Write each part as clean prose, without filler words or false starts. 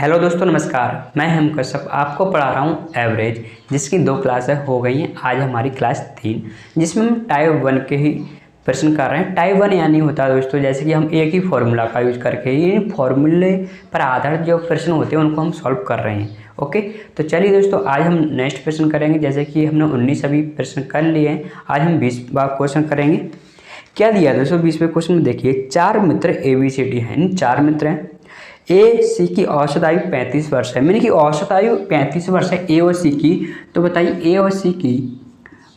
Hello दोस्तों, नमस्कार। मैं हेम कश्यप आपको पढ़ा रहा हूँ एवरेज, जिसकी 2 क्लासें हो गई हैं। आज हमारी क्लास 3, जिसमें हम टाइप 1 के ही प्रश्न कर रहे हैं। टाइप 1 यानी होता है दोस्तों, जैसे कि हम एक ही फॉर्मूला का यूज करके इन फॉर्मूले पर आधारित जो प्रश्न होते हैं उनको हम सॉल्व कर रहे हैं। ओके, तो चलिए दोस्तों, आज हम नेक्स्ट प्रश्न करेंगे। जैसे कि हमने 19 अभी प्रश्न कर लिए हैं, आज हम 20वां क्वेश्चन करेंगे। क्या दिया दोस्तों 20वें क्वेश्चन में? देखिए, 4 मित्र ABCD हैं। इन 4 मित्र हैं। ए सी की औसत आयु 35 वर्ष है, यानी कि औसत आयु 35 वर्ष है ए और सी की। तो बताइए, ए और सी की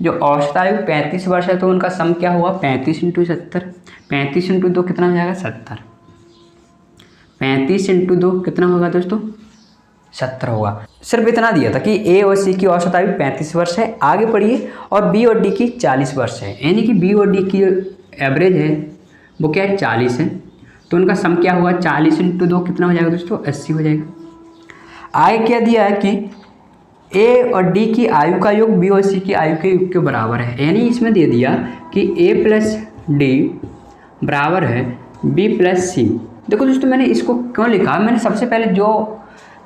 जो औसत आयु 35 वर्ष है, तो उनका सम क्या हुआ? 35 × 70। 35 × 2 कितना हो जाएगा? 70। 35 × 2 कितना होगा दोस्तों? 70 होगा। सिर्फ इतना दिया था कि ए और सी की औसत आयु 35 वर्ष है। आगे पढ़िए, और बी और डी की 40 वर्ष है, यानी कि बी और डी की एवरेज है वो क्या है? 40 है। तो उनका सम क्या होगा? 40 × 2 कितना हो जाएगा दोस्तों? 80 हो जाएगा। आगे क्या दिया है कि ए और डी की आयु का योग बी और सी की आयु के योग के बराबर है, यानी इसमें दे दिया कि ए प्लस डी बराबर है बी प्लस सी। देखो दोस्तों, मैंने इसको क्यों लिखा? मैंने सबसे पहले जो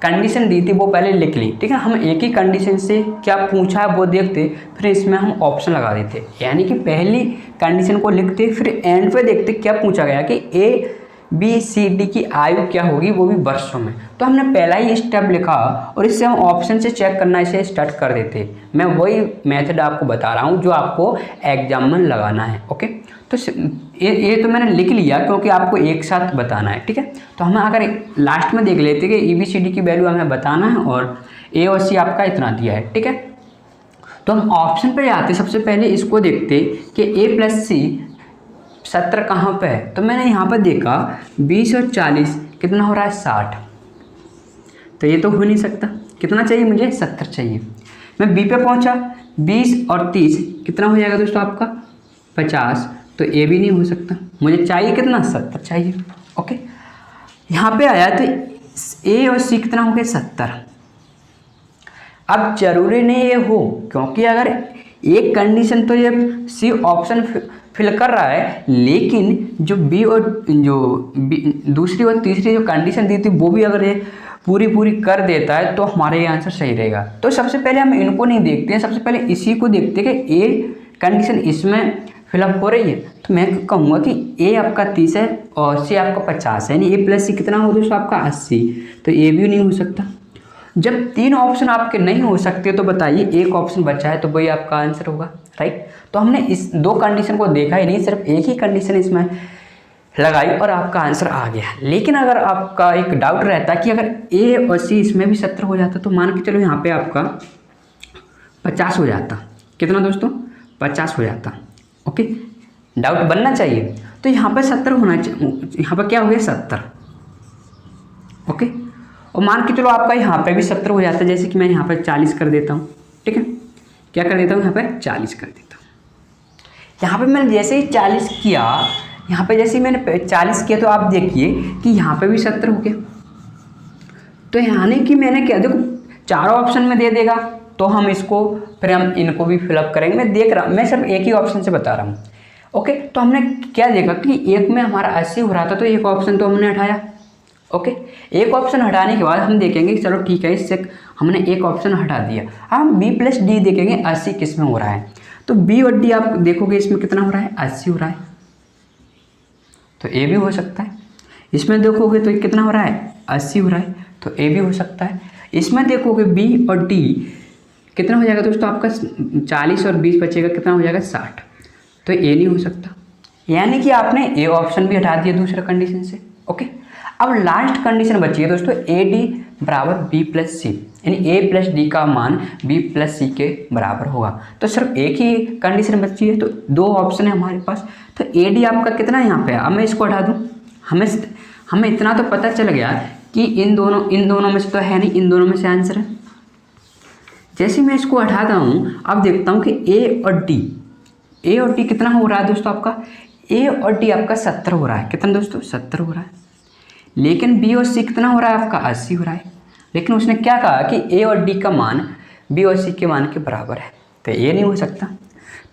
कंडीशन दी थी वो पहले लिख ली, ठीक है। हम एक ही कंडीशन से क्या पूछा है वो देखते, फिर इसमें हम ऑप्शन लगा देते। यानी कि पहली कंडीशन को लिखते, फिर एंड पे देखते क्या पूछा गया कि ए बी सी डी की आयु क्या होगी, वो भी वर्षों में। तो हमने पहला ही स्टेप लिखा और इससे हम ऑप्शन से चेक करना इसे स्टार्ट कर देते। मैं वही मेथड आपको बता रहा हूँ जो आपको एग्जाम में लगाना है। ओके, तो ये तो मैंने लिख लिया क्योंकि आपको एक साथ बताना है, ठीक है। तो हम अगर लास्ट में देख लेते कि ABCD की वैल्यू हमें बताना है और ए और सी आपका इतना दिया है, ठीक है। तो हम ऑप्शन पर आते, सबसे पहले इसको देखते कि ए प्लस सी 70 कहाँ पे है। तो मैंने यहाँ पर देखा 20 और 40 कितना हो रहा है? 60। तो ये तो हो नहीं सकता। कितना चाहिए मुझे? 70 चाहिए। मैं बी पे पहुँचा, 20 और 30 कितना हो जाएगा दोस्तों आपका? 50। तो ये भी नहीं हो सकता। मुझे चाहिए कितना? 70 चाहिए। ओके, यहाँ पे आया तो ए और सी कितना हो गया? 70। अब जरूरी नहीं ये हो, क्योंकि अगर एक कंडीशन तो ये सी ऑप्शन फिल कर रहा है, लेकिन जो बी और दूसरी और तीसरी जो कंडीशन दी थी वो भी अगर ये पूरी कर देता है तो हमारा ये आंसर सही रहेगा। तो सबसे पहले हम इनको नहीं देखते हैं, सबसे पहले इसी को देखते हैं कि ए कंडीशन इसमें फिलअप हो रही है। तो मैं कहूँगा कि ए आपका 30 है और सी आपका 50 है, यानी ए प्लस सी कितना हो दोस्तों आपका? 80। तो ये भी नहीं हो सकता। जब 3 ऑप्शन आपके नहीं हो सकते तो बताइए, एक ऑप्शन बचा है तो वही आपका आंसर होगा, राइट। तो हमने इस 2 कंडीशन को देखा ही नहीं, सिर्फ एक ही कंडीशन इसमें लगाई और आपका आंसर आ गया। लेकिन अगर आपका एक डाउट रहता है कि अगर ए और सी इसमें भी 70 हो जाता, तो मान के चलो यहाँ पे आपका 50 हो जाता। कितना दोस्तों? 50 हो जाता। ओके, डाउट बनना चाहिए। तो यहाँ पे 70 होना चाहिए, यहाँ पर क्या हो गया? 70। ओके, और मान के चलो आपका यहाँ पे भी 70 हो जाता है, जैसे कि मैं यहाँ पर 40 कर देता हूँ, ठीक है। क्या कर देता हूँ? यहाँ पे 40 कर देता हूँ। यहाँ पे मैंने जैसे ही 40 किया, यहाँ पे जैसे ही मैंने 40 किया, तो आप देखिए कि यहाँ पे भी 70 हो गया। तो यानी कि मैंने क्या, देखो चारों ऑप्शन में दे देगा तो हम इसको फिर हम इनको भी फिलअप करेंगे। मैं देख रहा हूँ, मैं सिर्फ एक ही ऑप्शन से बता रहा हूँ। ओके, तो हमने क्या देखा कि एक में हमारा 80 हो रहा था, तो एक ऑप्शन तो हमने हटाया। ओके, एक ऑप्शन हटाने के बाद हम देखेंगे कि चलो ठीक है, इससे हमने एक ऑप्शन हटा दिया। हम बी प्लस डी देखेंगे 80 किस में हो रहा है। तो बी और डी आप देखोगे इसमें कितना हो रहा है? 80 हो रहा है। तो ए भी हो सकता है। इसमें देखोगे तो कितना हो रहा है? 80 हो रहा है। तो ए भी हो सकता है। इसमें देखोगे बी और डी कितना हो जाएगा दोस्तों आपका? 40 और 20 बचेगा, कितना हो जाएगा? 60। तो ए नहीं हो सकता। यानी कि आपने ए ऑप्शन भी हटा दिया दूसरा कंडीशन से। ओके, अब लास्ट कंडीशन बची है दोस्तों, ए डी बराबर बी प्लस सी, यानी ए प्लस डी का मान बी प्लस सी के बराबर होगा। तो सिर्फ एक ही कंडीशन बची है, तो 2 ऑप्शन है हमारे पास। तो ए डी आपका कितना यहाँ पे है? अब मैं इसको हटा दूँ। हमें इतना तो पता चल गया कि इन दोनों में से तो है नहीं, इन दोनों में से आंसर है। जैसे मैं इसको हटाता हूँ, अब देखता हूँ कि ए और डी कितना हो रहा है दोस्तों आपका? ए और डी आपका 70 हो रहा है। कितना दोस्तों? 70 हो रहा है। लेकिन बी और सी कितना हो रहा है आपका? 80 हो रहा है। लेकिन उसने क्या कहा कि ए और डी का मान बी और सी के मान के बराबर है। तो ये नहीं हो सकता।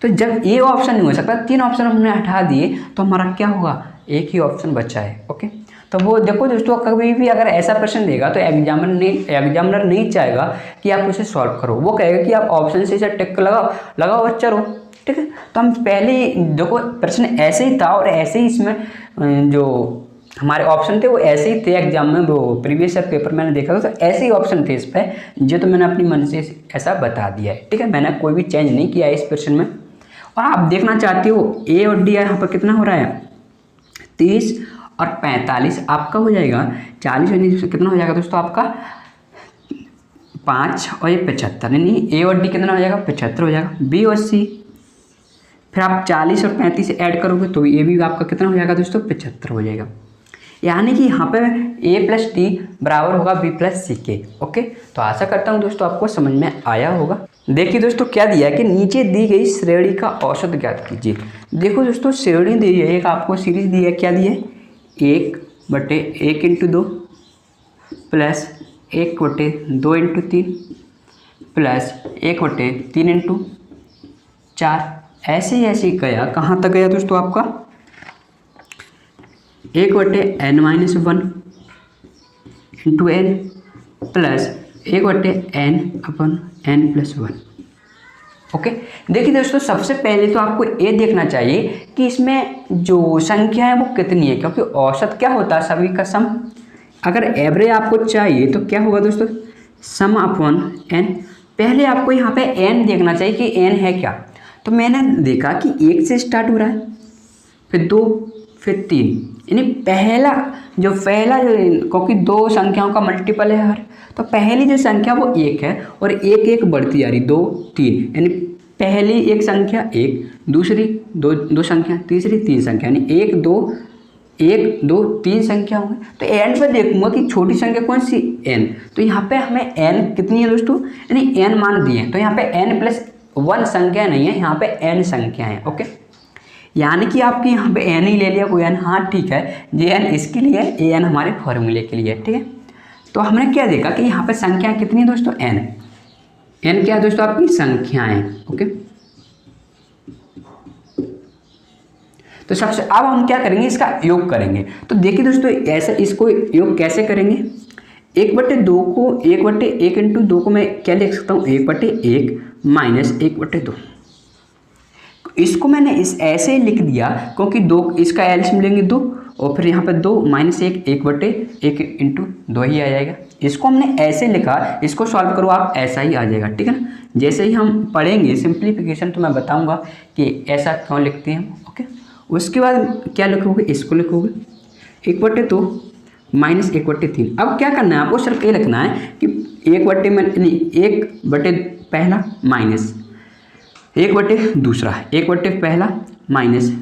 तो जब ए ऑप्शन नहीं हो सकता, 3 ऑप्शन हमने हटा दिए, तो हमारा क्या होगा? एक ही ऑप्शन बचा है। ओके, तो वो देखो दोस्तों, कभी भी अगर ऐसा प्रश्न देगा तो एग्जामिनर नहीं चाहेगा कि आप उसे सॉल्व करो, वो कहेगा कि आप ऑप्शन से इसे टिक लगाओ और चलो, ठीक है। तो हम पहले ही देखो प्रश्न ऐसे ही था और ऐसे ही इसमें जो हमारे ऑप्शन थे वो ऐसे ही थे एग्जाम में, वो प्रीवियस ईयर पेपर मैंने देखा था तो ऐसे ही ऑप्शन थे इस पर, जो तो मैंने अपनी मन से ऐसा बता दिया है, ठीक है। मैंने कोई भी चेंज नहीं किया है इस प्रश्न में। और आप देखना चाहते हो ए और डी यहाँ पर कितना हो रहा है, 30 और 45 आपका हो जाएगा 40 और कितना हो जाएगा दोस्तों आपका 5 और ये 75, यानी ए और डी कितना हो जाएगा 75 हो जाएगा। बी और सी फिर आप 40 और 35 ऐड करोगे तो ये भी आपका कितना हो जाएगा दोस्तों 75 हो जाएगा। यानी कि यहाँ पे ए प्लस डी बराबर होगा बी प्लस सी के। ओके, तो आशा करता हूँ दोस्तों आपको समझ में आया होगा। देखिए दोस्तों क्या दिया है कि नीचे दी गई श्रेणी का औसत ज्ञात कीजिए। देखो दोस्तों श्रेणी दी है, एक आपको सीरीज दी है, क्या दी है 1/1 × 2 प्लस 1/2 × 3 प्लस 1/3 × 4। ऐसे ही गया, कहाँ तक गया दोस्तों आपका 1/n-1 × n plus 1/n/n+1। Okay, देखिए दोस्तों सबसे पहले तो आपको ये देखना चाहिए कि इसमें जो संख्या है वो कितनी है, क्योंकि औसत क्या होता है सभी का सम। अगर एवरेज आपको चाहिए तो क्या होगा दोस्तों सम अपॉन n। पहले आपको यहाँ पे n देखना चाहिए कि n है क्या। तो मैंने देखा कि 1 से स्टार्ट हो रहा है, फिर 2, फिर 3, यानी पहला जो क्योंकि 2 संख्याओं का मल्टीपल है हर, तो पहली जो संख्या वो 1 है और 1 बढ़ती जा रही 2, 3, यानी पहली एक संख्या 1, दूसरी 2 संख्या, तीसरी 3 संख्या, यानी 1 2 3 संख्या होंगे। तो एन पर देखूंगा कि छोटी संख्या कौन सी n, तो यहाँ पे हमें n कितनी है दोस्तों, यानी n मान दिए हैं, तो यहाँ पे n+1 संख्या नहीं है, यहाँ पे n संख्या है। ओके, यानी कि आपके यहाँ पे n ही ले लिया कोई n, हाँ ठीक है, जे n इसके लिए ए n हमारे फॉर्मूले के लिए, ठीक है। तो हमने क्या देखा कि यहाँ पे संख्या कितनी है दोस्तों n क्या है दोस्तों आपकी संख्याएं। ओके, तो सबसे अब हम क्या करेंगे इसका योग करेंगे। तो देखिए दोस्तों ऐसे इसको योग कैसे करेंगे, 1/2 को 1/1 × 2 को मैं क्या लिख सकता हूँ 1/1 माइनस 1/2। इसको मैंने ऐसे ही लिख दिया क्योंकि 2 इसका एलसीएम लेंगे 2 और फिर यहाँ पे 2 माइनस 1/1 × 2 ही आ जाएगा। इसको हमने ऐसे लिखा, इसको सॉल्व करो आप ऐसा ही आ जाएगा, ठीक है ना। जैसे ही हम पढ़ेंगे सिंप्लीफिकेशन तो मैं बताऊंगा कि ऐसा क्यों लिखते हैं हम। ओके, उसके बाद क्या लिखोगे, इसको लिखोगे 1/2 माइनस 1/3। अब क्या करना है आपको, सिर्फ ये लिखना है कि 1 पहला माइनस 1/2, 1 पहला माइनस,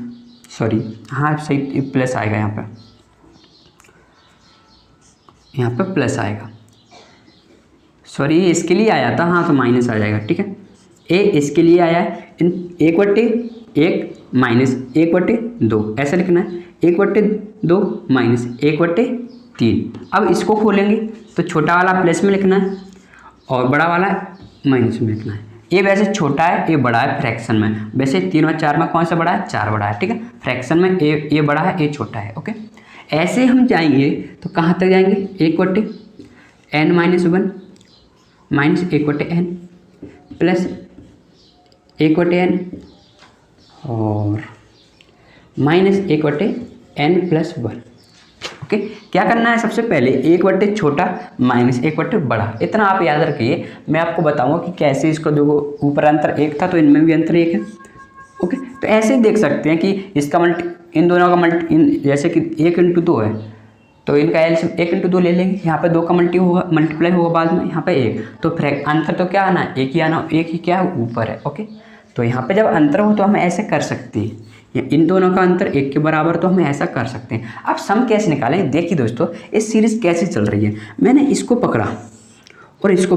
सॉरी हाँ सही प्लस आएगा, यहाँ पे प्लस आएगा, सॉरी ये इसके लिए आया था, हाँ तो माइनस आ जाएगा, ठीक है। ए इसके लिए आया है, 1/1 माइनस 1/2 ऐसा लिखना है, 1/2 माइनस 1/3। अब इसको खोलेंगे तो छोटा वाला प्लस में लिखना है और बड़ा वाला माइनस में लिखना है। ये वैसे छोटा है, ये बड़ा है फ्रैक्शन में, वैसे 3 और 4 में कौन सा बड़ा है, 4 बड़ा है, ठीक है। फ्रैक्शन में ये बड़ा है, ये छोटा है। ओके, ऐसे हम जाएंगे तो कहाँ तक जाएंगे, 1/n-1 minus 1/n plus 1/n और माइनस 1/n+1। ओके, क्या करना है सबसे पहले 1/, छोटा माइनस 1/, बड़ा, इतना आप याद रखिए। मैं आपको बताऊंगा कि कैसे इसको देखो, ऊपर अंतर 1 था तो इनमें भी अंतर 1 है। ओके, तो ऐसे ही देख सकते हैं कि इसका इन दोनों का जैसे कि 1 × 2 है तो इनका एलसीएम 1 × 2 ले लेंगे, यहाँ पे 2 का मल्टीप्लाई होगा बाद में, यहाँ पे 1, तो अंतर तो क्या आना है, 1 ही आना, 1 ही क्या है ऊपर है। ओके, तो यहाँ पे जब अंतर हो तो हम ऐसे कर सकते हैं, इन दोनों का अंतर 1 के बराबर, तो हम ऐसा कर सकते हैं। अब सम कैसे निकालें, देखिए दोस्तों इस सीरीज कैसे चल रही है। मैंने इसको पकड़ा और इसको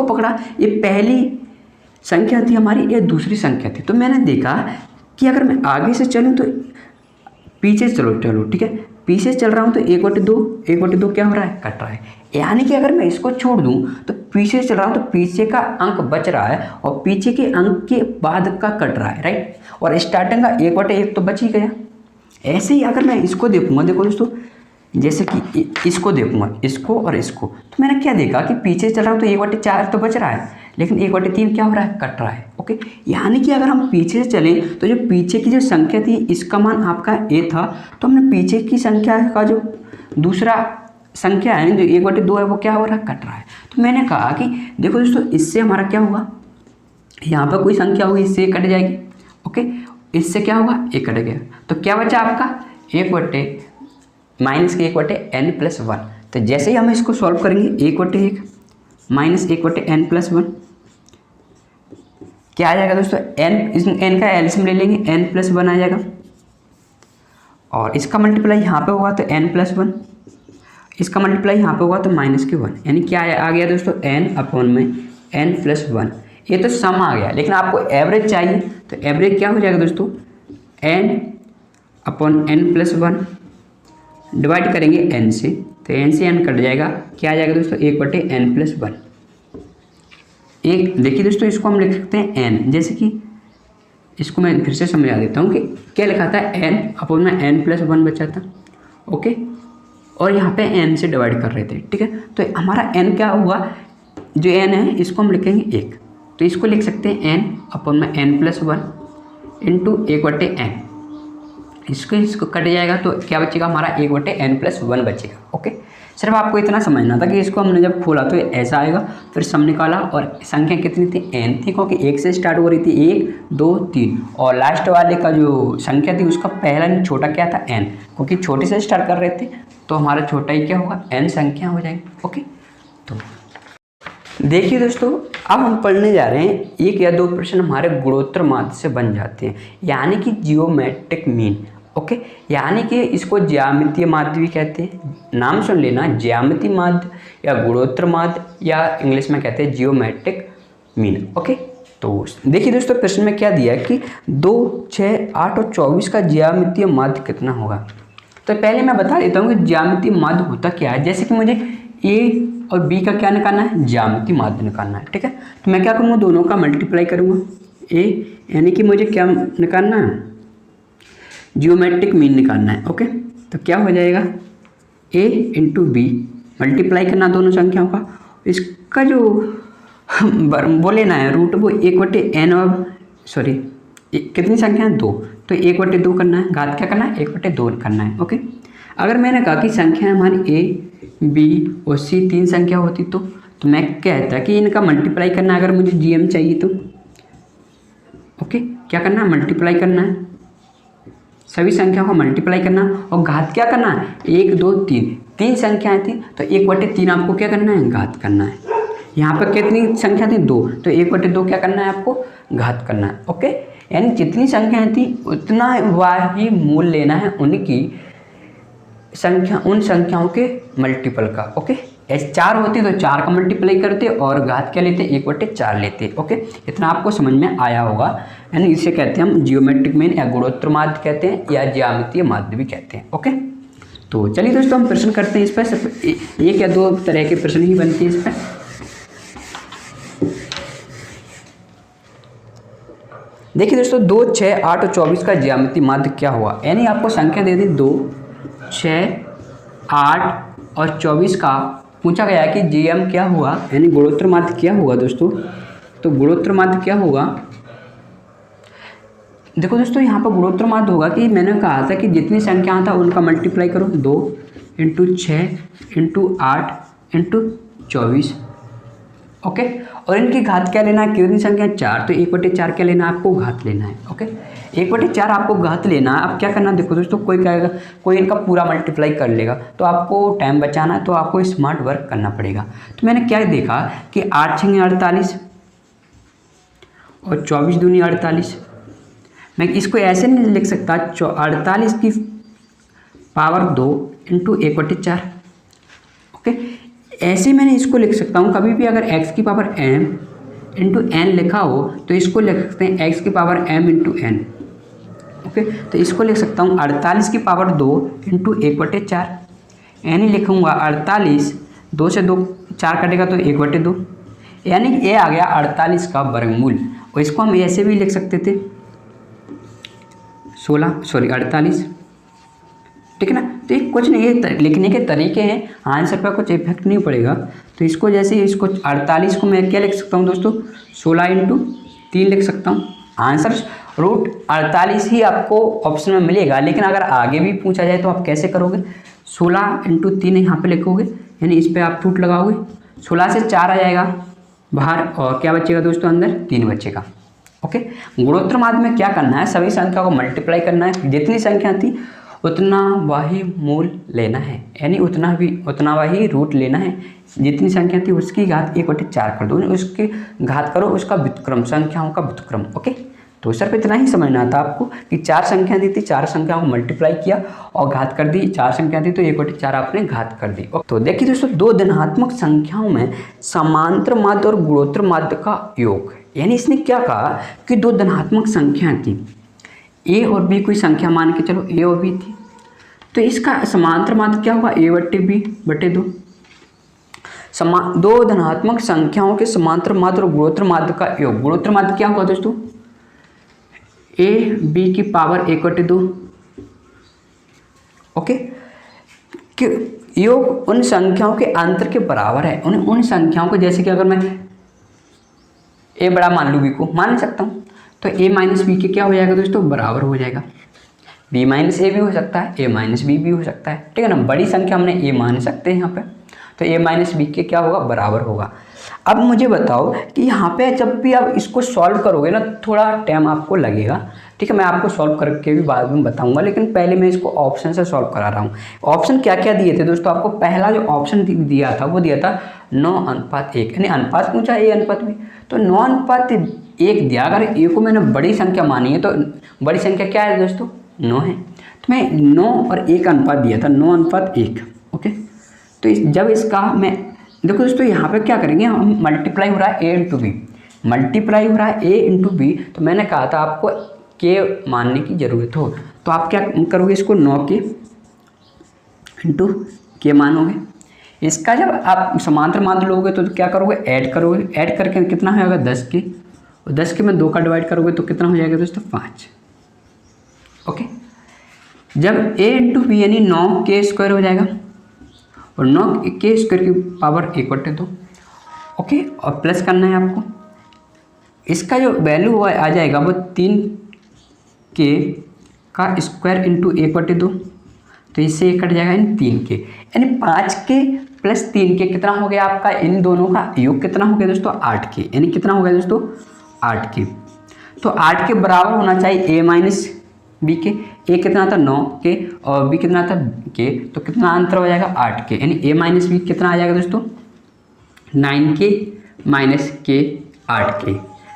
पकड़ा, ये पहली संख्या थी हमारी, ये दूसरी संख्या थी। तो मैंने देखा कि अगर मैं आगे से चलूँ तो पीछे चलो, ठीक है, पीछे चल रहा हूँ तो 1/2 क्या हो रहा है, कट रहा है। यानी कि अगर मैं इसको छोड़ दूँ तो पीछे चल रहा हूँ तो पीछे का अंक बच रहा है और पीछे के अंक के बाद का कट रहा है, राइट। और स्टार्टिंग का 1/1 तो बच ही गया, ऐसे ही अगर मैं इसको देखूंगा, देखो दोस्तों, जैसे कि इसको देखूंगा, इसको और इसको, तो मैंने क्या देखा कि पीछे चल रहा हूँ तो 1/4 तो बच रहा है, लेकिन 1/3 क्या हो रहा है, कट रहा है। ओके, यानी कि अगर हम पीछे से चलें तो जो पीछे की जो संख्या थी इसका मान आपका a था, तो हमने पीछे की संख्या का जो दूसरा संख्या है जो 1/2 है वो क्या हो रहा है, कट रहा है। तो मैंने कहा कि देखो दोस्तों, इससे हमारा क्या होगा, यहाँ पर कोई संख्या होगी, इससे कट जाएगी। ओके, इससे क्या होगा, एक कट गया, तो क्या बचा आपका -1/n+1। तो जैसे ही हम इसको सॉल्व करेंगे 1/1 -1/n+1 क्या आ जाएगा दोस्तों, n का एलसीएम ले लेंगे, n+1 आ जाएगा, और इसका मल्टीप्लाई यहाँ पे होगा तो n+1, इसका मल्टीप्लाई यहाँ पे होगा तो -1, यानी क्या आ गया दोस्तों, n/n+1। ये तो सम आ गया, लेकिन आपको एवरेज चाहिए, तो एवरेज क्या हो जाएगा दोस्तों, n/n+1 डिवाइड करेंगे n से, तो n से n कट जाएगा, क्या आ जाएगा दोस्तों, 1/n+1। एक देखिए दोस्तों, इसको हम लिख सकते हैं n, जैसे कि इसको मैं फिर से समझा देता हूँ कि क्या लिखा था, n/n+1 बचा था। ओके, और यहाँ पे n से डिवाइड कर रहे थे, ठीक है। तो हमारा n क्या हुआ, जो n है इसको हम लिखेंगे 1, तो इसको लिख सकते हैं n/n+1 इंटू 1/n, इसको कट जाएगा तो क्या बचेगा, हमारा 1/n+1 बचेगा। ओके, सिर्फ आपको इतना समझना था कि इसको हमने जब खोला तो ऐसा आएगा, फिर सम निकाला और संख्या कितनी थी, n थी, क्योंकि 1 से स्टार्ट हो रही थी, 1 2 3, और लास्ट वाले का जो संख्या थी उसका पहला छोटा क्या था, n, क्योंकि छोटे से स्टार्ट कर रहे थे तो हमारा छोटा ही क्या होगा, n संख्या हो जाएगी। ओके, तो देखिए दोस्तों, अब हम पढ़ने जा रहे हैं 1 या 2 प्रश्न हमारे गुणोत्तर माध्य से बन जाते हैं, यानी कि जियोमेट्रिक मीन। ओके, यानी कि इसको ज्यामितीय माध्य भी कहते हैं, नाम सुन लेना, ज्यामितीय माध्य या गुणोत्तर माध्य या इंग्लिश में कहते हैं जियोमेट्रिक मीन। ओके, तो देखिए दोस्तों, प्रश्न में क्या दिया है कि 2, 6, 8 और 24 का ज्यामितीय माध्य कितना होगा। तो पहले मैं बता देता हूँ कि ज्यामितीय माध्य होता क्या है। जैसे कि मुझे ए और बी का क्या निकालना है, ज्यामितीय माध्य निकालना है, ठीक है। तो मैं क्या करूँगा, दोनों का मल्टीप्लाई करूँगा, ए यानी कि मुझे क्या निकालना है, जियोमेट्रिक मीन निकालना है। ओके, तो क्या हो जाएगा, a इंटू बी, मल्टीप्लाई करना दोनों संख्याओं का, इसका जो वो लेना है रूट, वो 1/n और सॉरी कितनी संख्या है, 2, तो 1/2 करना है, घात क्या करना है, 1/2 करना है। ओके, अगर मैंने कहा कि संख्या हमारी a b और c 3 संख्या होती तो मैं कहता कि इनका मल्टीप्लाई करना है, अगर मुझे gm चाहिए तो। ओके, क्या करना है, मल्टीप्लाई करना है, सभी संख्याओं को मल्टीप्लाई करना, और घात क्या करना है, 1 2 3, 3 संख्याएं थी तो 1/3 आपको क्या करना है, घात करना है। यहाँ पर कितनी संख्या थी, 2, तो 1/2 क्या करना है आपको, घात करना है। ओके, यानी जितनी संख्याएं थी उतना ही मूल लेना है उनकी संख्या, उन संख्याओं के मल्टीपल का। ओके, ऐसे 4 होती तो 4 का मल्टीप्लाई करते और घात क्या लेते, 1/4 लेते। ओके, इतना आपको समझ में आया होगा, यानी इसे कहते हैं हम जियोमेट्रिक मीन या गुणोत्तर माध्य कहते हैं या ज्यामितीय माध्य भी कहते हैं। ओके, तो चलिए दोस्तों हम प्रश्न करते हैं इस पर, सिर्फ 1 या 2 तरह के प्रश्न ही बनते हैं इस पर। देखिए दोस्तों, 2, 6, 8 और 24 का ज्यामितीय माध्य क्या हुआ, यानी आपको संख्या दे दी 2, 6, 8 और 24 का पूछा गया कि जीएम क्या हुआ, यानी गुणोत्तर माध्य क्या होगा दोस्तों। तो गुणोत्तर माध्य क्या होगा, देखो दोस्तों, यहाँ पर गुणोत्तर माध्य होगा कि मैंने कहा था कि जितनी संख्या था उनका मल्टीप्लाई करो, 2 × 6 × 8 × 24। ओके, और इनकी घात क्या लेना है, कितनी संख्या, 4, तो 1/4 क्या लेना है आपको, घात लेना है। ओके, 1/4 आपको घात लेना है। अब क्या करना, देखो दोस्तों, कोई कहेगा, कोई इनका पूरा मल्टीप्लाई कर लेगा, तो आपको टाइम बचाना है, तो आपको स्मार्ट वर्क करना पड़ेगा। तो मैंने क्या देखा कि 8 × 6 = 48 और 24 दूनी 48। मैं इसको ऐसे नहीं लिख सकता, 48 की पावर 2 × 1/4। ओके, ऐसे मैंने इसको लिख सकता हूँ, कभी भी अगर x की पावर m × n लिखा हो तो इसको लिख सकते हैं x की पावर m × n। ओके, तो इसको लिख सकता हूँ 48 की पावर 2 × 1/4, यानी लिखूँगा 48, 2 से 2 4 कटेगा तो 1/2, यानी ये आ गया 48 का वर्गमूल। और इसको हम ऐसे भी लिख सकते थे 48 ठीक है ना। तो ये कुछ नहीं, ये लिखने के तरीके हैं, आंसर पर कुछ इफेक्ट नहीं पड़ेगा। तो इसको जैसे इसको 48 को मैं क्या लिख सकता हूँ दोस्तों, 16 × 3 लिख सकता हूँ। आंसर √48 ही आपको ऑप्शन में मिलेगा, लेकिन अगर आगे भी पूछा जाए तो आप कैसे करोगे, 16 × 3 यहाँ पे लिखोगे, यानी इस पर आप रूट लगाओगे, 16 से 4 आ जाएगा बाहर, और क्या बचेगा दोस्तों, अंदर 3 बचेगा। ओके, गुणोत्तर माध्य में क्या करना है, सभी संख्या को मल्टीप्लाई करना है, जितनी संख्या थी उतना वही मूल लेना है, यानी उतना वही रूट लेना है। जितनी संख्या थी उसकी घात 1/4 कर दो, उसकी घात करो उसका व्युत्क्रम, संख्याओं का व्युत्क्रम। ओके, तो सर पे इतना ही समझना था आपको कि 4 संख्या दी थी, 4 संख्याओं को मल्टीप्लाई किया और घात कर दी, 4 संख्या थी तो 1/4 आपने घात कर दी। तो देखिए दोस्तों, दो धनात्मक संख्याओं में समांतर माध्य और गुणोत्तर माध्य का योग, यानी इसने क्या कहा कि दो धनात्मक संख्या थी, ए और बी कोई संख्या मान के चलो ए और बी थी, तो इसका समांतर माध्य क्या होगा, a/b/2। दो धनात्मक संख्याओं के समांतर माध्य और गुणोत्तर माध्य का योग, गुणोत्तर माध्य क्या होगा दोस्तों, a/b² 1/2। ओके, कि योग उन संख्याओं के अंतर के बराबर है, उन संख्याओं को, जैसे कि अगर मैं a बड़ा मान लूँ b को, मान सकता हूँ, तो a - b के क्या हो जाएगा दोस्तों, बराबर हो जाएगा। b - a भी हो सकता है, a - b भी हो सकता है, ठीक है ना। बड़ी संख्या हमने a मान सकते हैं यहाँ पे, तो a - b के क्या होगा, बराबर होगा। अब मुझे बताओ कि यहाँ पे जब भी आप इसको सॉल्व करोगे ना, थोड़ा टाइम आपको लगेगा, ठीक है। मैं आपको सॉल्व करके भी बाद में बताऊंगा, लेकिन पहले मैं इसको ऑप्शन से सॉल्व करा रहा हूँ। ऑप्शन क्या क्या दिए थे दोस्तों आपको, पहला जो ऑप्शन दिया था वो दिया था 9:1, यानी अनुपात पूछा a/b, तो 9:1 दिया। अगर a को मैंने बड़ी संख्या मानी है तो बड़ी संख्या क्या है दोस्तों, 9 है, तो मैं 9 और 1 का अनुपात दिया था, 9:1। ओके, तो जब इसका मैं देखो दोस्तों, यहाँ पे क्या करेंगे हम, मल्टीप्लाई हो रहा है a × b, मल्टीप्लाई हो रहा है a × b, तो मैंने कहा था आपको k मानने की ज़रूरत हो, तो आप क्या करोगे, इसको 9k × k मानोगे। इसका जब आप समांतर माध्य लोगे तो क्या करोगे, ऐड करोगे, ऐड करके कितना हो जाएगा, 10k, और 10k में 2 का डिवाइड करोगे तो कितना हो जाएगा दोस्तों, 5। ओके, जब a × b यानी 9k² हो जाएगा, और 9k² की पावर 1/2। ओके, और प्लस करना है आपको, इसका जो वैल्यू आ जाएगा वो 3k² × 1/2, तो इससे ये कट जाएगा, यानी 3k, यानी 5k + 3k कितना हो गया आपका, इन दोनों का योग कितना हो गया दोस्तों, 8k, यानी कितना हो गया दोस्तों, 8k। तो 8 के बराबर होना चाहिए a - b के, a कितना था 9k और b कितना था k, तो कितना अंतर हो जाएगा, 8k, यानी a - b कितना आ जाएगा दोस्तों, 9k - k 8k।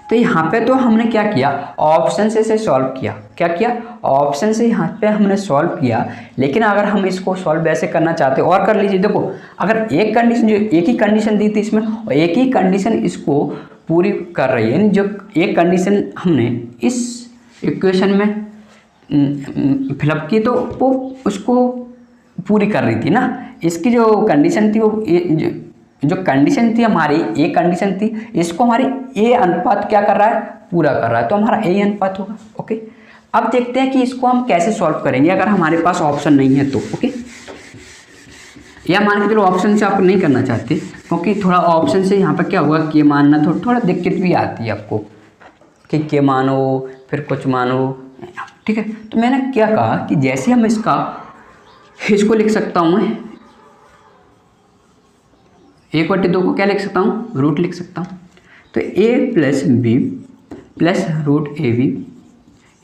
तो यहाँ पे तो हमने क्या किया, ऑप्शन से सॉल्व किया, क्या किया, ऑप्शन से यहाँ पे हमने सॉल्व किया। लेकिन अगर हम इसको सॉल्व वैसे करना चाहते और कर लीजिए, देखो अगर एक कंडीशन, जो एक ही कंडीशन दी थी इसमें और एक ही कंडीशन इसको पूरी कर रही है, जो एक कंडीशन हमने इस इक्वेशन में फिलअप की तो वो उसको पूरी कर रही थी ना, इसकी जो कंडीशन थी वो जो कंडीशन थी हमारी, ए कंडीशन थी, इसको हमारी ए अनुपात क्या कर रहा है, पूरा कर रहा है, तो हमारा ए अनुपात होगा। ओके, अब देखते हैं कि इसको हम कैसे सॉल्व करेंगे अगर हमारे पास ऑप्शन नहीं है तो। ओके, या मान के चलो ऑप्शन से आप नहीं करना चाहते, क्योंकि थोड़ा ऑप्शन से यहाँ पर क्या होगा, के मानना थोड़ा दिक्कत भी आती है आपको कि के मानो फिर कुछ मानो, ठीक है। तो मैंने क्या कहा कि जैसे हम इसको लिख सकता हूँ मैं 1/2 को क्या लिख सकता हूँ, रूट लिख सकता हूँ। तो a + b + √ab,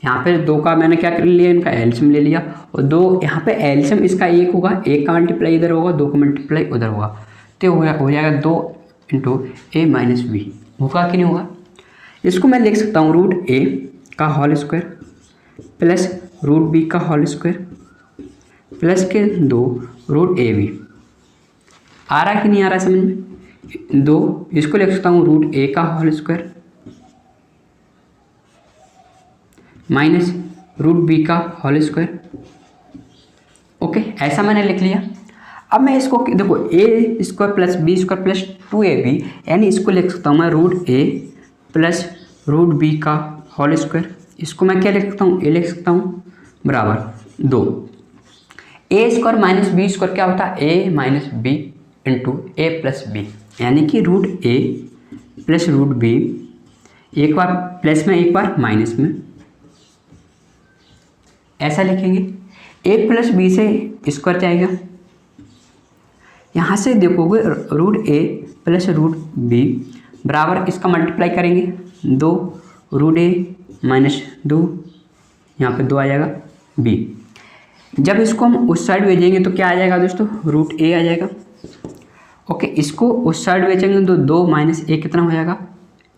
यहाँ पे 2 का मैंने क्या कर लिया, इनका एलसीएम ले लिया, और 2 यहाँ पे एलसीएम इसका 1 होगा, 1 का मल्टीप्लाई इधर होगा, 2 का मल्टीप्लाई उधर होगा, तो हो जाएगा 2 × a - b, होगा कि नहीं होगा। इसको मैं लिख सकता हूँ √a का होल स्क्वायर + √b का होल स्क्वायर प्लस के 2 √ab। आ रहा है कि नहीं आ रहा है समझ में, 2 इसको लिख सकता हूँ √a का होल स्क्वायर माइनस √b का होल स्क्वायर। ओके, ऐसा मैंने लिख लिया। अब मैं इसको देखो a² + b² + 2ab, यानी इसको लिख सकता हूँ मैं √a + √b का होल स्क्वायर। इसको मैं क्या लिख सकता हूँ, a लिख सकता हूँ बराबर 2। ए स्क्वायर माइनस बी स्क्वायर क्या होता है, A minus B into A plus B, यानी कि रूट ए प्लस रूट बी, एक बार प्लस में एक बार माइनस में, ऐसा लिखेंगे। ए प्लस बी से स्क्वायर जाएगा, यहाँ से देखोगे रूट ए प्लस रूट बी बराबर इसका मल्टीप्लाई करेंगे 2, रूट ए माइनस 2, यहाँ पे 2 आ जाएगा बी। जब इसको हम उस साइड भेजेंगे तो क्या आ जाएगा दोस्तों, रूट ए आ जाएगा। ओके, इसको उस साइड भेजेंगे तो 2 माइनस ए कितना हो जाएगा,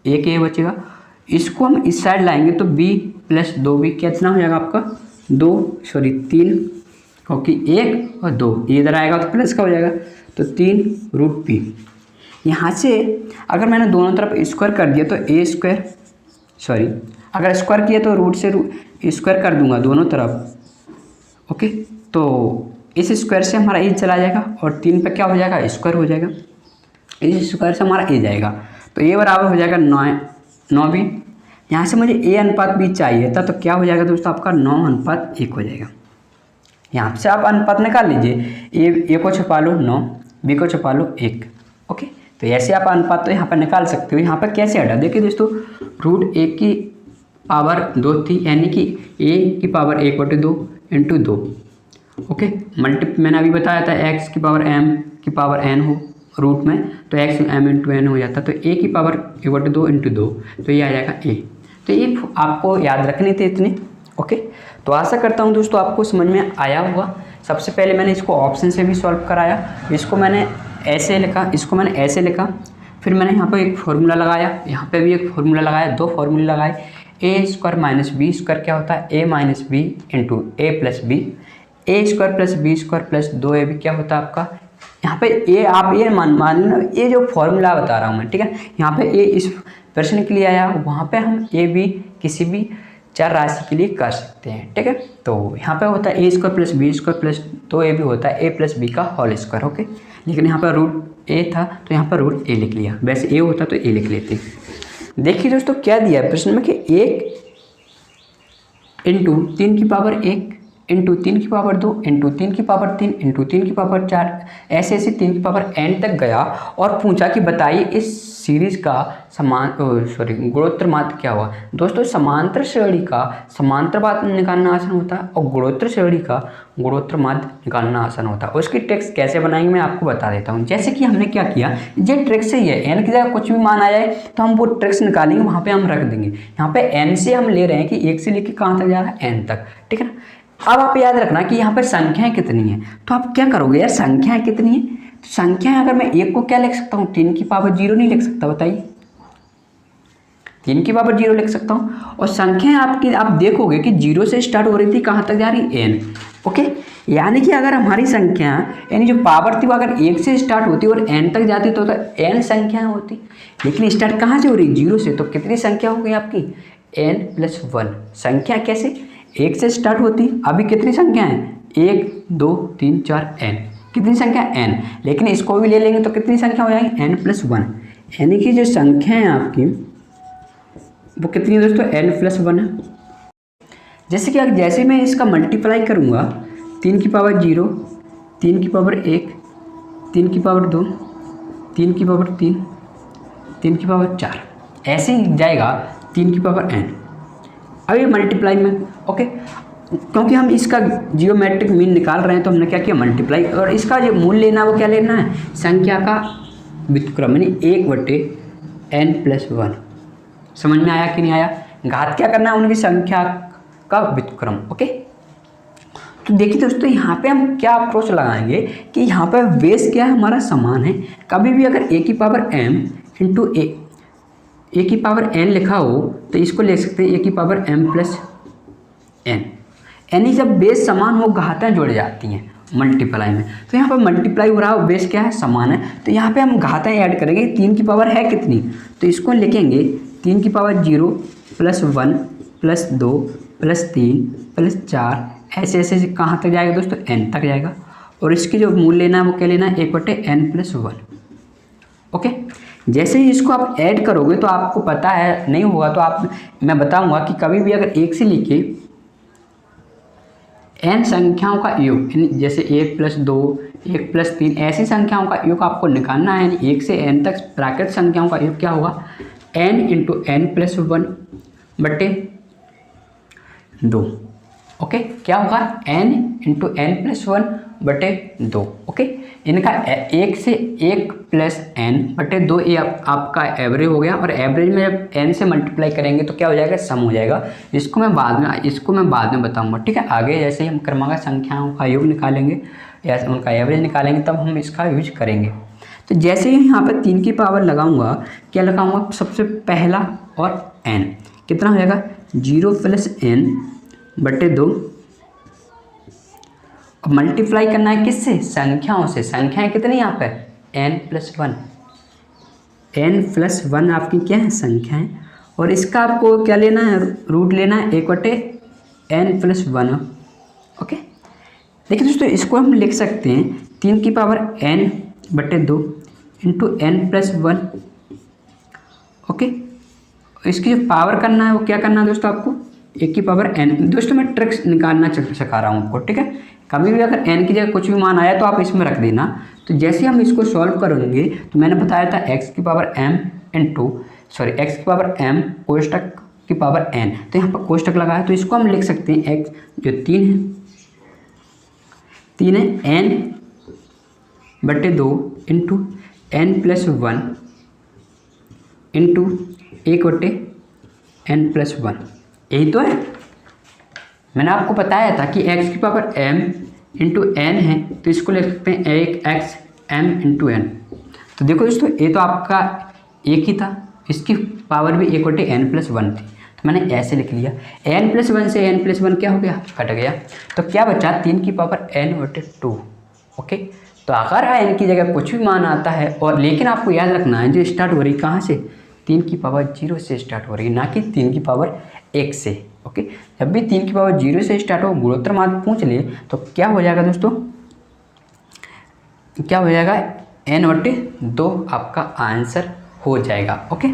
1 ए बचेगा। इसको हम इस साइड लाएंगे तो बी प्लस 2b कितना हो जाएगा आपका 3, क्योंकि 1 और 2 ये इधर आएगा तो प्लस का हो जाएगा, तो 3 रूट बी। यहाँ से अगर मैंने दोनों तरफ स्क्वायर कर दिया तो ए स्क्वायर, अगर स्क्वायर किया तो रूट से स्क्वायर कर दूंगा दोनों तरफ। ओके, तो इस स्क्वायर से हमारा ए चला जाएगा और 3 पे क्या हो जाएगा, स्क्वायर हो जाएगा। इस स्क्वायर से हमारा ए जाएगा तो ए बराबर हो जाएगा 9b। यहाँ से मुझे ए अनुपात बी चाहिए था, तो क्या हो जाएगा दोस्तों आपका 9:1 हो जाएगा। यहाँ से आप अनुपात निकाल लीजिए, ए को छुपा लो 9, बी को छुपा लो 1। ओके, तो ऐसे आप अनुपात तो यहाँ पर निकाल सकते हो। यहाँ पर कैसे हटा, देखिए दोस्तों रूट ए की पावर 2 थी, यानी कि ए की पावर 1/2 इंटू 2। ओके, मैंने अभी बताया था एक्स की पावर m की पावर n हो रूट में, तो x m इंटू n हो जाता, तो a की पावर 1/2 इंटू 2, तो ये आ जाएगा a। तो ये आपको याद रखने थे इतने। ओके, तो आशा करता हूँ दोस्तों आपको समझ में आया होगा। सबसे पहले मैंने इसको ऑप्शन से भी सॉल्व कराया, इसको मैंने ऐसे लिखा, इसको मैंने ऐसे लिखा, फिर मैंने यहाँ पर एक फार्मूला लगाया, यहाँ पे भी एक फार्मूला लगाया, 2 फार्मूले लगाए। A square minus B square क्या होता है, A minus B into A plus B, A square plus B square plus 2ab क्या होता है आपका, यहाँ पे ए आप ये मान लो, ये जो फॉर्मूला बता रहा हूँ मैं, ठीक है। यहाँ पे ए इस प्रश्न के लिए आया, वहाँ पे हम ए बी किसी भी चर राशि के लिए कर सकते हैं, ठीक है। तो यहाँ पे होता है A square plus B square plus 2ab होता है ए प्लस बी का होल स्क्वायर। ओके, लेकिन यहाँ पर रूट ए था तो यहाँ पर रूट ए लिख लिया, वैसे ए होता तो ए लिख लेते। देखिए दोस्तों क्या दिया है प्रश्न में कि 1 इंटू 3 की पावर 1 इंटू 3 की पावर 2 इंटू 3 की पावर 3 इंटू 3 की पावर 4, ऐसे ऐसे 3 की पावर n तक गया और पूछा कि बताइए इस सीरीज का गुणोत्तर माध्य क्या हुआ। दोस्तों समांतर श्रेणी का समांतर माध्य निकालना आसान होता है और गुणोत्तर श्रेणी का गुणोत्तर माध्य निकालना आसान होता है। उसकी ट्रिक्स कैसे बनाएंगे मैं आपको बता देता हूँ। जैसे कि हमने क्या किया, ये ट्रिक्स ही है, n की जगह कुछ भी मान आ जाए तो हम वो ट्रिक्स निकालेंगे, वहाँ पर हम रख देंगे। यहाँ पे n से हम ले रहे हैं कि 1 से लेकर कहाँ तक जा रहा है, n तक, ठीक है ना। अब आप याद रखना कि यहाँ पर संख्याएं कितनी हैं, तो आप क्या करोगे यार, संख्याएं कितनी हैं, तो संख्याएं अगर मैं 1 को क्या लिख सकता हूँ, 3 की पावर 0 नहीं लिख सकता, बताइए 3 की पावर 0 लिख सकता हूँ। और संख्याएं आपकी आप देखोगे कि 0 से स्टार्ट हो रही थी, कहाँ तक जा रही, n। ओके, यानी कि अगर हमारी संख्या यानी जो पावर थी वो अगर 1 से स्टार्ट होती और n तक जाती तो n संख्याएं होती, लेकिन स्टार्ट कहाँ से हो रही, 0 से। तो कितनी संख्या हो गई आपकी, n+1 संख्या। कैसे, 1 से स्टार्ट होती, अभी कितनी संख्या है, 1 2 3 4 n, कितनी संख्या n, लेकिन इसको भी ले लेंगे तो कितनी संख्या हो जाएगी, n+1। यानी कि जो संख्या है आपकी वो कितनी है दोस्तों, n+1 है। जैसे कि जैसे मैं इसका मल्टीप्लाई करूँगा, 3 की पावर 0, 3 की पावर 1, 3 की पावर 2, 3 की पावर 3, 3 की पावर 4, ऐसे ही जाएगा 3 की पावर n। अभी मल्टीप्लाई में, ओके, क्योंकि हम इसका जियोमेट्रिक मीन निकाल रहे हैं तो हमने क्या किया, मल्टीप्लाई, और इसका जो मूल लेना है वो क्या लेना है, संख्या का व्युत्क्रम, यानी 1/n+1। समझ में आया कि नहीं आया, घात क्या करना है, उनकी संख्या का व्युत्क्रम। ओके, तो देखिए दोस्तों यहाँ पे हम क्या अप्रोच लगाएंगे कि यहाँ पे बेस क्या है हमारा, समान है। कभी भी अगर a की पावर m इंटू a की पावर n लिखा हो तो इसको ले सकते हैं a की पावर m+n, यानी जब बेस समान हो घातें जुड़ जाती हैं मल्टीप्लाई में। तो यहाँ पर मल्टीप्लाई हो रहा है, बेस क्या है, समान है, तो यहाँ पे हम घातें ऐड करेंगे। 3 की पावर है कितनी, तो इसको लिखेंगे 3 की पावर 0 +1 +2 +3 +4, ऐसे ऐसे कहाँ तक जाएगा दोस्तों, n तक जाएगा। और इसकी जो मूल लेना है वो क्या लेना है, 1/n+1। ओके, जैसे ही इसको आप ऐड करोगे तो आपको पता है, नहीं होगा तो मैं बताऊंगा कि कभी भी अगर 1 से लेके n संख्याओं का योग, जैसे 1 + 2, 1 + 3 ऐसी संख्याओं का योग आपको निकालना है। यानी 1 से n तक प्राकृत संख्याओं का योग क्या होगा, n × n+1 बटे 2। ओके, क्या होगा, n × n+1 बटे 2। ओके, इनका 1 से 1 + n बटे 2 ये आपका एवरेज हो गया। और एवरेज में जब n से मल्टीप्लाई करेंगे तो क्या हो जाएगा, सम हो जाएगा। इसको मैं बाद में बताऊंगा, ठीक है। आगे जैसे ही हम क्रमागत संख्याओं का योग निकालेंगे या उनका एवरेज निकालेंगे तब हम इसका यूज करेंगे। तो जैसे ही यहाँ पर 3 की पावर लगाऊंगा, क्या लगाऊंगा, सबसे पहला और n कितना हो जाएगा, 0 + n बटे 2। अब मल्टीप्लाई करना है किससे, संख्याओं से। संख्याएं कितनी यहाँ पर, n+1। n+1 आपकी क्या है, संख्याएं। और इसका आपको क्या लेना है, रूट लेना है 1/n+1। ओके, देखिए दोस्तों, इसको हम लिख सकते हैं 3 की पावर n बटे 2 × n+1। ओके, इसकी जो पावर करना है वो क्या करना है दोस्तों, आपको 1 की पावर n। दोस्तों मैं ट्रिक्स निकालना सिखा रहा हूँ आपको, ठीक है। कभी भी अगर n की जगह कुछ भी मान आया तो आप इसमें रख देना। तो जैसे हम इसको सॉल्व करेंगे तो मैंने बताया था x की पावर m कोष्टक की पावर n, तो यहाँ पर कोष्टक लगाया तो इसको हम लिख सकते हैं x जो 3 है n बटे 2 × n+1 × 1/n+1। यही तो है, मैंने आपको बताया था कि x की पावर m × n है तो इसको लिख सकते हैं 1x m × n। तो देखो दोस्तों, ये तो आपका एक ही था, इसकी पावर भी 1/n+1 थी, तो मैंने ऐसे लिख लिया। n+1 से n+1 क्या हो गया, कट गया। तो क्या बचा, 3 की पावर n/2। ओके, तो अगर n की जगह कुछ भी मान आता है, और लेकिन आपको याद रखना है जो स्टार्ट हो रही कहाँ से, 3 की पावर 0 से स्टार्ट हो रही है, ना कि 3 की पावर 1 से। ओके, जब भी 3 की पावर 0 से स्टार्ट हो, गुणोत्तर माध्य पूछ ले तो क्या हो जाएगा दोस्तों, क्या हो जाएगा, n/2 आपका आंसर हो जाएगा। ओके,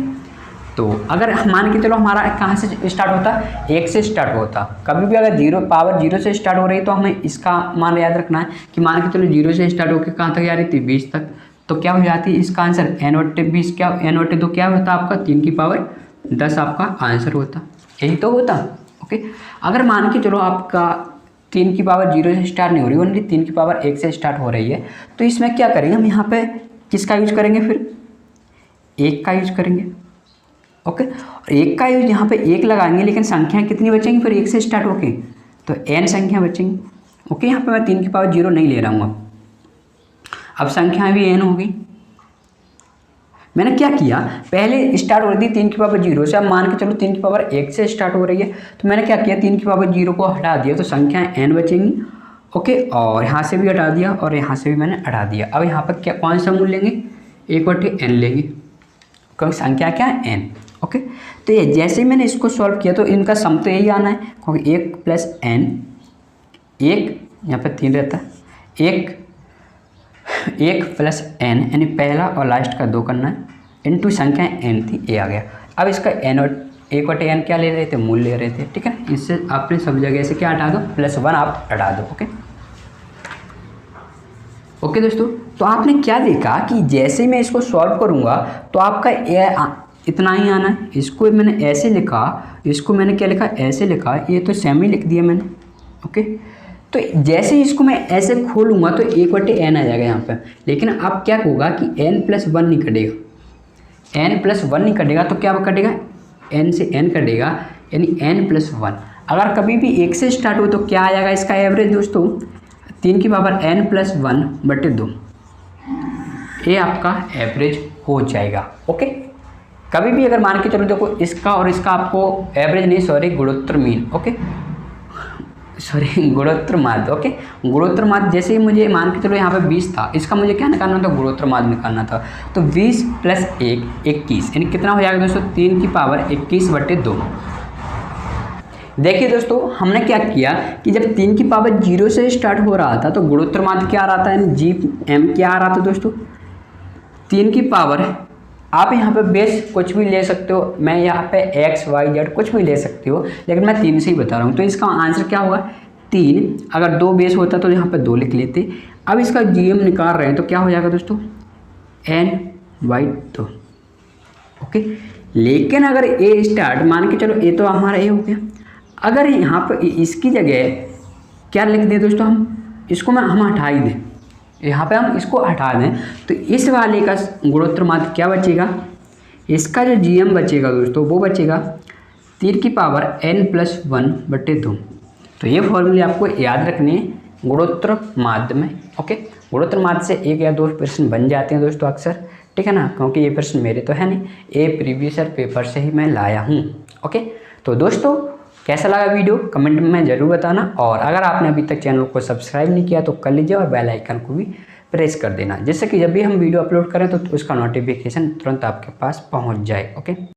तो अगर मान के चलो हमारा कहाँ से स्टार्ट होता, 1 से स्टार्ट होता। कभी भी अगर पावर 0 से स्टार्ट हो रही तो हमें इसका मान याद रखना है कि मान के चलो 0 से स्टार्ट होकर कहाँ तक जा रही थी, 20 तक। तो क्या हो जाती है इसका आंसर, n/20 क्या, n/2 क्या होता आपका, 3 की पावर 10 आपका आंसर होता। यही तो होता। ओके, अगर मान के चलो आपका 3 की पावर 0 से स्टार्ट नहीं हो रही, ओनली 3 की पावर 1 से स्टार्ट हो रही है, तो इसमें क्या करेंगे हम, यहाँ पे किसका यूज करेंगे, फिर 1 का यूज करेंगे। ओके, और 1 का यूज यहाँ पे 1 लगाएंगे, लेकिन संख्याएं कितनी बचेंगी फिर 1 से स्टार्ट होके, तो n संख्या बचेंगी। ओके, यहाँ पे मैं 3 की पावर 0 नहीं ले रहा हूँ। अब संख्याएं भी n हो गई। मैंने क्या किया, पहले स्टार्ट हो रही थी 3 की पावर 0 से, अब मान के चलो 3 की पावर 1 से स्टार्ट हो रही है, तो मैंने क्या किया, 3 की पावर 0 को हटा दिया तो संख्याएं n बचेंगी। ओके, और यहाँ से भी हटा दिया और यहाँ से भी मैंने हटा दिया। अब यहाँ पर क्या, कौन सा मूल लेंगे, 1/n लेंगे, क्योंकि संख्या क्या है, n। ओके, तो ये जैसे ही मैंने इसको सॉल्व किया तो इनका सम तो यही आना है, क्योंकि 1 + n, 1 यहाँ पर 3 रहता है, 1 + n यानी पहला और लास्ट का 2 करना है, इनटू संख्या n थी, ये आ गया। अब इसका n और 1/n क्या ले रहे थे, मूल ले रहे थे, ठीक है। इससे आपने सब जगह से क्या हटा दो, +1 आप हटा दो। ओके, ओके दोस्तों, तो आपने क्या देखा कि जैसे ही मैं इसको सॉल्व करूँगा तो आपका इतना ही आना है। इसको मैंने ऐसे लिखा, इसको मैंने क्या लिखा, ऐसे लिखा, ये तो सेमी लिख दिया मैंने। ओके, तो जैसे ही इसको मैं ऐसे खोलूँगा तो 1/n आ जाएगा यहाँ पर। लेकिन अब क्या होगा कि n+1 नहीं कटेगा, n+1 नहीं कटेगा, तो क्या कटेगा, n से n कटेगा, यानी n+1। अगर कभी भी 1 से स्टार्ट हो तो क्या आ जाएगा इसका एवरेज दोस्तों, 3 की पावर n+1 बटे 2, ये आपका एवरेज हो जाएगा। ओके, कभी भी अगर मान के चलो, देखो इसका और इसका आपको एवरेज नहीं, सॉरी गुणोत्तर मीन, ओके सॉरी गुणोत्तर माध्य। ओके, गुणोत्तर माध्य जैसे ही मुझे मान के चलो यहाँ पे 20 था, इसका मुझे क्या निकालना था, गुणोत्तर माध्य निकालना था। तो 20 + 1 21, यानी कितना हो जाएगा दोस्तों, 3 की पावर 21 बटे 2। देखिए दोस्तों, हमने क्या किया कि जब 3 की पावर 0 से स्टार्ट हो रहा था तो गुणोत्तर माध्य क्या आ रहा था, यानी GM क्या आ रहा था दोस्तों, 3 की पावर, आप यहाँ पे बेस कुछ भी ले सकते हो, मैं यहाँ पे x y z कुछ भी ले सकते हो, लेकिन मैं 3 से ही बता रहा हूँ। तो इसका आंसर क्या होगा, 3, अगर 2 बेस होता तो यहाँ पे 2 लिख लेते। अब इसका GM निकाल रहे हैं तो क्या हो जाएगा दोस्तों, n/2। ओके, लेकिन अगर ए स्टार्ट मान के चलो, ए तो हमारा ए हो गया। अगर यहाँ पर इसकी जगह क्या लिख दें दोस्तों, हम इसको हम हटा ही दें, यहाँ पे हम इसको हटा दें, तो इस वाले का गुणोत्तर माध्य क्या बचेगा, इसका जो GM बचेगा दोस्तों वो बचेगा 3 की पावर n+1/2। तो ये फॉर्मूले आपको याद रखने हैं गुणोत्तर माध्य में। ओके, गुणोत्तर माध्य से 1 या 2 प्रश्न बन जाते हैं दोस्तों अक्सर, ठीक है ना, क्योंकि ये प्रश्न मेरे तो है नहीं, ये प्रीवियस ईयर पेपर से ही मैं लाया हूँ। ओके, तो दोस्तों कैसा लगा वीडियो कमेंट में ज़रूर बताना, और अगर आपने अभी तक चैनल को सब्सक्राइब नहीं किया तो कर लीजिए और बेल आइकन को भी प्रेस कर देना, जिससे कि जब भी हम वीडियो अपलोड करें तो उसका नोटिफिकेशन तुरंत आपके पास पहुंच जाए। ओके।